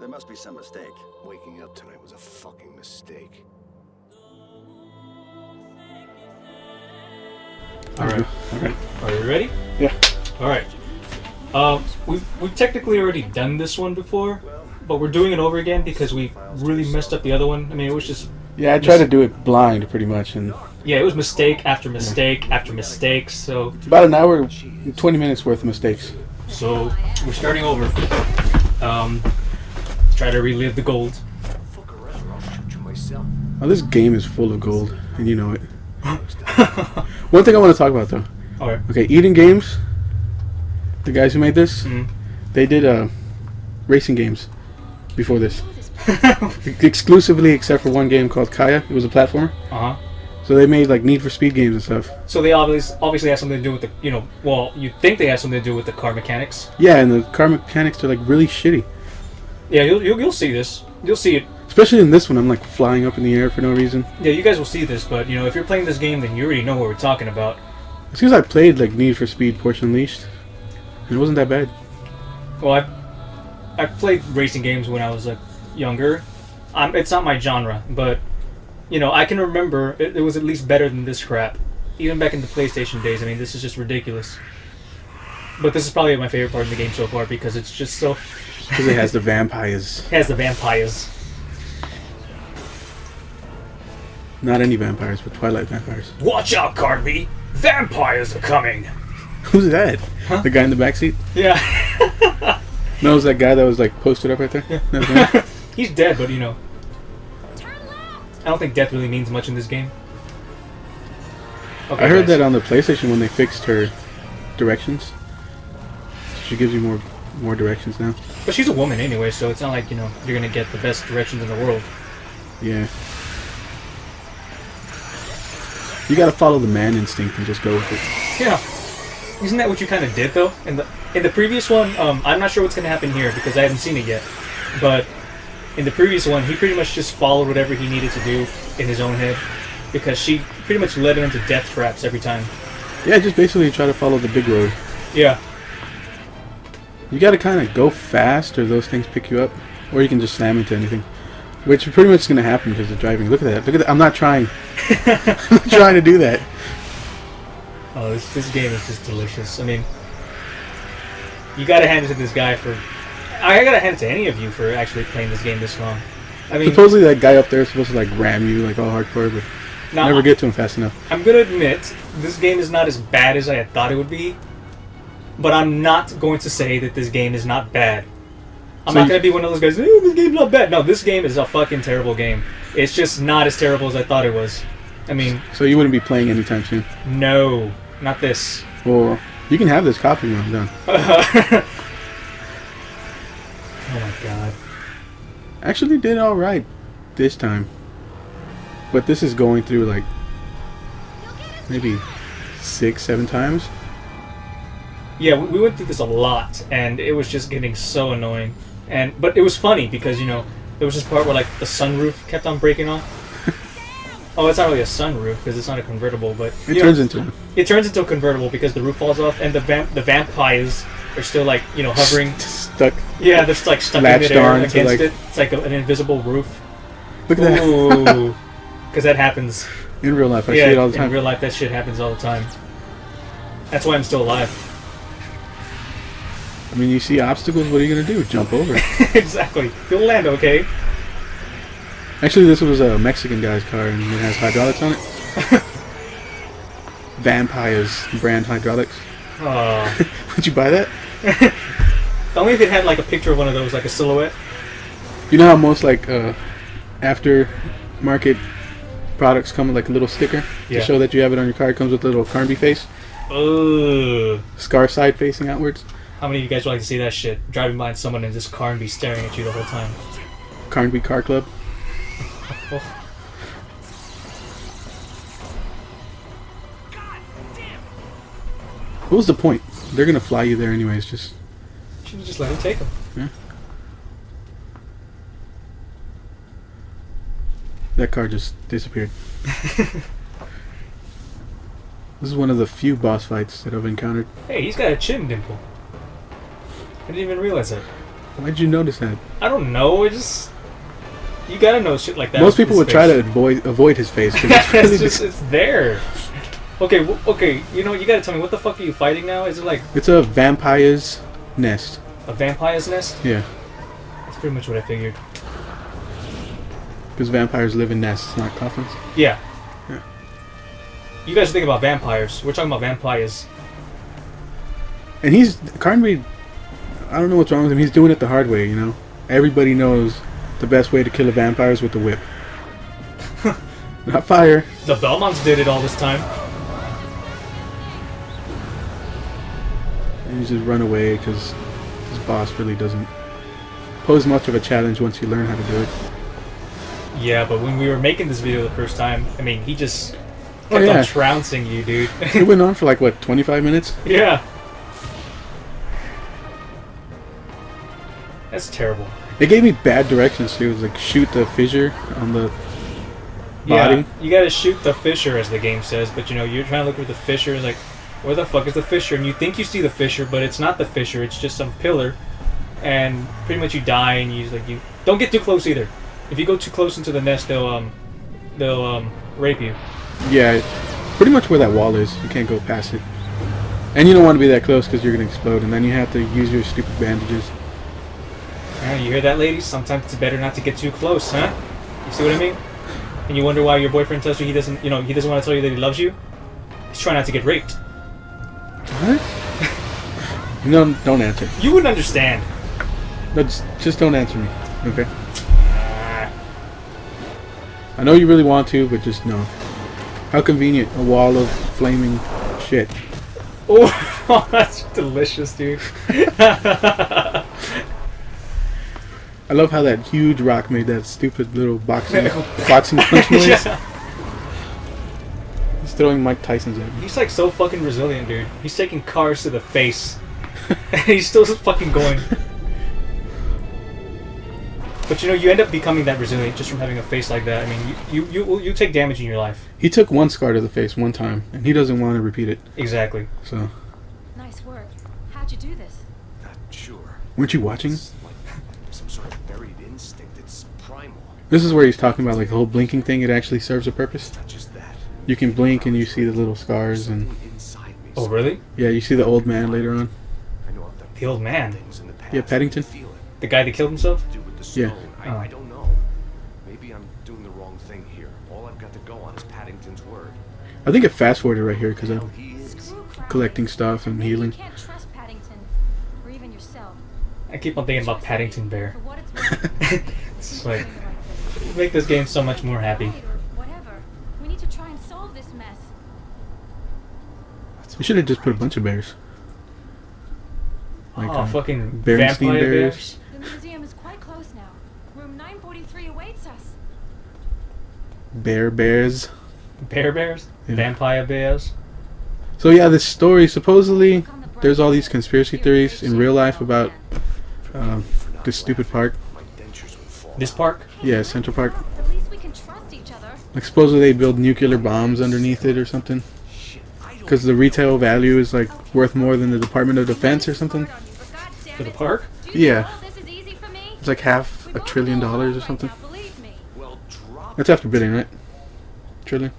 There must be some mistake. Waking up tonight was a fucking mistake. Alright. Okay. Are you ready? Yeah. Alright. We've technically already done this one before, but we're doing it over again because we really messed up the other one. I mean, it was just... Yeah, I tried to do it blind pretty much, and Yeah, it was mistake after mistake after mistake, so... about an hour, 20 minutes worth of mistakes. So, we're starting over. Try to relive the gold. Fuck around or I'll shoot you myself. Oh, this game is full of gold, and you know it. One thing I want to talk about, though. Alright. Okay, Eden Games, the guys who made this, they did racing games before this. Exclusively, except for one game called Kaya. It was a platformer. Uh-huh. So they made like Need for Speed games and stuff. So they obviously have something to do with the, you know, well, you'd think they have something to do with the car mechanics. Yeah, and the car mechanics are like really shitty. Yeah, you'll see this. You'll see it. Especially in this one, I'm like flying up in the air for no reason. Yeah, you guys will see this, but, you know, if you're playing this game, then you already know what we're talking about. It's because I played like Need for Speed Porsche Unleashed, and it wasn't that bad. Well, I played racing games when I was, like, younger. It's not my genre, but, you know, I can remember it was at least better than this crap. Even back in the PlayStation days, I mean, this is just ridiculous. But this is probably my favorite part of the game so far because it's just so... Because it has the vampires. It has the vampires. Not any vampires, but Twilight vampires. Watch out, Cartby! Vampires are coming! Who's that? Huh? The guy in the backseat? Yeah. No, it was that guy that was like posted up right there? Yeah. That was him? He's dead, but you know. I don't think death really means much in this game. Okay, I heard guys. that on the PlayStation when they fixed her directions. She gives you more directions now. But she's a woman anyway, so it's not like, you know, you're gonna get the best directions in the world. Yeah. You gotta follow the man instinct and just go with it. Yeah. Isn't that what you kind of did, though? In the previous one, I'm not sure what's gonna happen here because I haven't seen it yet. But in the previous one, he pretty much just followed whatever he needed to do in his own head because she pretty much led him into death traps every time. Yeah, just basically try to follow the big road. Yeah. You gotta kind of go fast or those things pick you up. Or you can just slam into anything. Which pretty much is going to happen because of driving. Look at that. Look at that. I'm not trying. I'm not trying to do that. Oh, this game is just delicious. I mean, you gotta hand it to this guy for... I gotta hand it to any of you for actually playing this game this long. I mean... Supposedly that guy up there is supposed to like ram you like all hardcore, but now, never get to him fast enough. I'm gonna admit, this game is not as bad as I had thought it would be. But I'm not going to say that this game is not bad. I'm not going to be one of those guys, this game's not bad. No, this game is a fucking terrible game. It's just not as terrible as I thought it was. I mean... So you wouldn't be playing anytime soon? No, not this. Well, you can have this copy when I'm done. Oh my god. Actually did alright this time. But this is going through like maybe 6-7 times. Yeah, we went through this a lot, and it was just getting so annoying. But it was funny because, you know, there was this part where like the sunroof kept on breaking off. Oh, it's not really a sunroof because it's not a convertible, but It turns into one. It turns into a convertible because the roof falls off, and the vampires are still like, you know, hovering. Stuck. Yeah, they're like stuck in Latched midair on to, against like- it. It's like an invisible roof. Look at that. Ooh, because that happens. In real life, I Yeah, see it all the time. in real life, that shit happens all the time. That's why I'm still alive. I mean, you see obstacles, what are you going to do? Jump over. Exactly. You'll land okay. Actually, this was a Mexican guy's car, and it has hydraulics on it. Vampires brand hydraulics. Would you buy that? Only if it had like a picture of one of those, like a silhouette. You know how most like after market products come with like a little sticker Yeah. to show that you have it on your car? It comes with a little Carnby face, Ugh. scar side facing outwards. How many of you guys would like to see that shit? Driving by someone and this car and be staring at you the whole time. Carnby Car Club. Oh. What was the point? They're gonna fly you there anyways. Just Should have just let him take them. yeah. That car just disappeared. This is one of the few boss fights that I've encountered. Hey, he's got a chin dimple. I didn't even realize that. Why'd you notice that? I don't know. It just you gotta know shit like that. Most people would try to avoid his face. 'Cause it's, really it's there. Okay, okay. You know, you gotta tell me what the fuck are you fighting now? Is it like it's a vampire's nest. a vampire's nest? Yeah, That's pretty much what I figured. because vampires live in nests, not coffins. Yeah. Yeah. You guys think about vampires. We're talking about vampires. And Carnby, I don't know what's wrong with him. He's doing it the hard way, you know? Everybody knows the best way to kill a vampire is with the whip. Not fire. The Belmonts did it all this time. And you just run away because his boss really doesn't pose much of a challenge once you learn how to do it. Yeah, but when we were making this video the first time, I mean, he just Oh, kept yeah. on trouncing you, dude. It went on for like, what, 25 minutes? Yeah. That's terrible. It gave me bad directions too. It was like shoot the fissure on the body. Yeah, you gotta shoot the fissure, as the game says, but you know, you're trying to look for the fissure, it's like, where the fuck is the fissure? And you think you see the fissure, but it's not the fissure, it's just some pillar. And pretty much you die, and you don't get too close either. If you go too close into the nest, they'll rape you. Yeah, pretty much where that wall is. You can't go past it. And you don't want to be that close because you're going to explode, and then you have to use your stupid bandages. Yeah, you hear that, ladies? Sometimes it's better not to get too close, huh? You see what I mean? And you wonder why your boyfriend tells you he doesn't want to tell you that he loves you? He's trying not to get raped. What? No, don't answer. You wouldn't understand. No, just don't answer me, okay? I know you really want to, but just no. How convenient, a wall of flaming shit. Oh, that's delicious, dude. I love how that huge rock made that stupid little boxing punch noise. Yeah. He's throwing Mike Tyson's at me. He's like so fucking resilient, dude. He's taking cars to the face. And he's still fucking going. But you know, you end up becoming that resilient just from having a face like that. I mean, you take damage in your life. He took one scar to the face one time, and he doesn't want to repeat it. Exactly. So. Nice work. How'd you do this? Not sure. Weren't you watching? It's like some sort of buried instinct. It's primal. This is where he's talking about like the whole blinking thing. It actually serves a purpose. Not just that. You can blink and you see the little scars, and Inside me. Oh, really? yeah, you see the old man later on. I know I've done The old man? things in the past. Yeah, Paddington. I feel it. The guy that killed himself? Do with the stone. Yeah. Oh. I don't know. Maybe I'm doing the wrong thing here. All I've got to go on is Paddington's word. I think it fast forwarded right here because Hell, I'm he is. Screw crap. collecting stuff and Maybe healing. You can't trust Paddington, or even yourself. I keep on thinking about Paddington Bear. For what it's worth, It's you're like, doing the right thing. make this game so much more happy. Right, or whatever. We need to try and solve this mess. You should have just put a bunch of bears. Like, Oh, fucking Berenstein vampire bears. bears. The museum is quite close now. Room 943 awaits us. Bears. Bears? Yeah. Vampire bears? So yeah, this story, supposedly, there's all these conspiracy theories in real life about this stupid park. My dentures would fall. This park? Yeah, Central Park. At least we can trust each other. Like supposedly they build nuclear bombs underneath it or something. Shit, I don't Because the retail value is like worth more than the Department of Defense or something. For the park? Yeah. This is easy for me. It's like half $1 trillion or something. Believe me. Well, drop. That's after bidding, right? Trillion?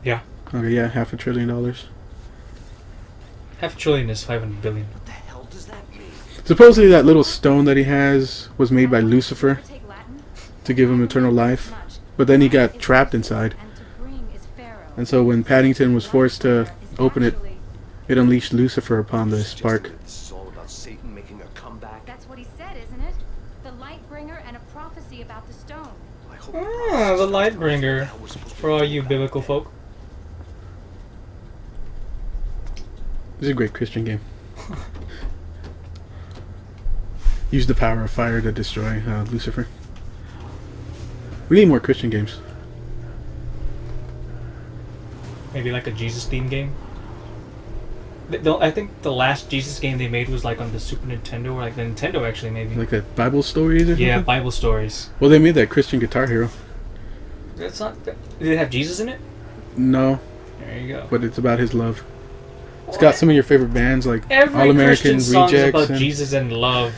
Yeah. Okay, yeah, $500 billion. $500 billion is 500 billion. What the hell does that mean? Supposedly that little stone that he has was made by Lucifer Take Latin. to give him eternal life. But then he got trapped inside. And to bring is Pharaoh. And so when Paddington was forced to open it, it unleashed Lucifer upon this park. This is all about Satan making a comeback. That's what he said, isn't it? The light bringer and a prophecy about the stone. I hope Ah, the Lightbringer. For all you biblical folk. This is a great Christian game. Use the power of fire to destroy Lucifer. We need more Christian games. Maybe like a Jesus themed game. I think the last Jesus game they made was like on the Super Nintendo, or like the Nintendo actually, maybe. Like that Bible stories or something? Yeah, Bible stories. Well, they made that Christian Guitar Hero. That's not. Did it have Jesus in it? No, There you go. but it's about his love. It's got some of your favorite bands like Every All American Christian song is Rejects. about And Jesus and love.